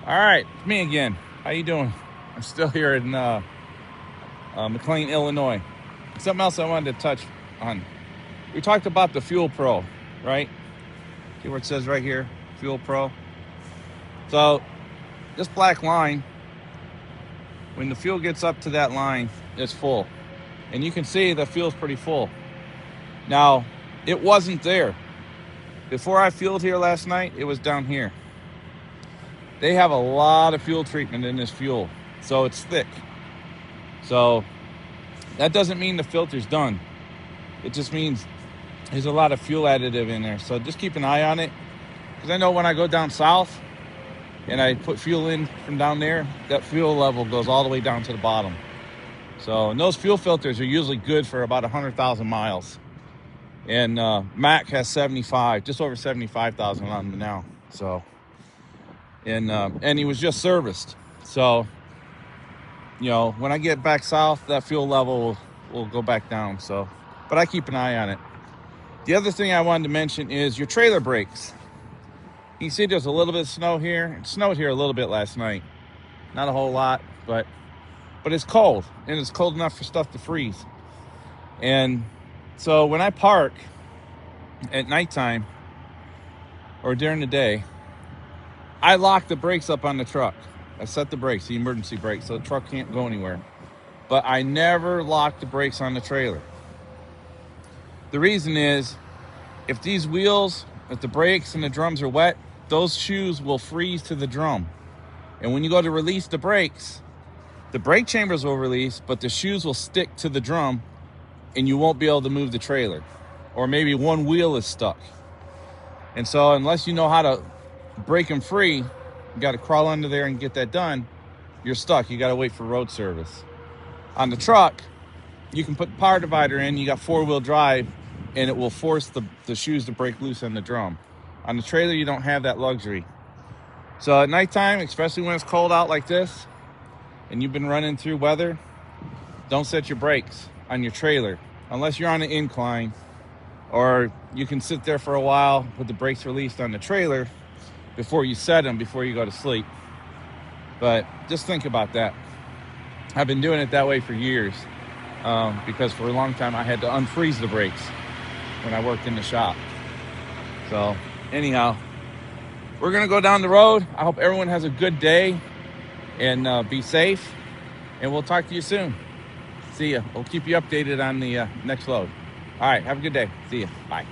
All right, it's me again. How you doing? I'm still here in McLean, Illinois. Something else I wanted to touch on. We talked about the Fuel Pro, right? See where it says right here, Fuel Pro. So this black line, when the fuel gets up to that line, it's full. And you can see the fuel's pretty full. Now, it wasn't there. Before I fueled here last night, it was down here. They have a lot of fuel treatment in this fuel, so it's thick. So that doesn't mean the filter's done. It just means there's a lot of fuel additive in there. So just keep an eye on it. Because I know when I go down south and I put fuel in from down there, that fuel level goes all the way down to the bottom. So, and those fuel filters are usually good for about 100,000 miles. And Mac has 75, just over 75,000 on them now. So, and he was just serviced. So, you know, when I get back south, that fuel level will go back down. So, but I keep an eye on it. The other thing I wanted to mention is your trailer brakes. You see there's a little bit of snow here. It snowed here a little bit last night. Not a whole lot, but it's cold. And it's cold enough for stuff to freeze. And so when I park at nighttime or during the day, I lock the brakes up on the truck. I set the brakes, the emergency brakes, so the truck can't go anywhere. But I never lock the brakes on the trailer. The reason is, if these wheels, if the brakes and the drums are wet, those shoes will freeze to the drum. And when you go to release the brakes, the brake chambers will release, but the shoes will stick to the drum and you won't be able to move the trailer. Or maybe one wheel is stuck. And so unless you know how to break them free, you got to crawl under there and get that done, you're stuck. You got to wait for road service. On the truck, you can put the power divider in, you got four-wheel drive, and it will force the shoes to break loose on the drum. On the trailer, you don't have that luxury. So at nighttime, especially when it's cold out like this, and you've been running through weather, don't set your brakes on your trailer, unless you're on an incline, or you can sit there for a while with the brakes released on the trailer before you set them, before you go to sleep. But just think about that. I've been doing it that way for years, because for a long time I had to unfreeze the brakes when I worked in the shop. So anyhow, we're going to go down the road. I hope everyone has a good day and be safe. And we'll talk to you soon. See ya. We'll keep you updated on the next load. All right. Have a good day. See ya. Bye.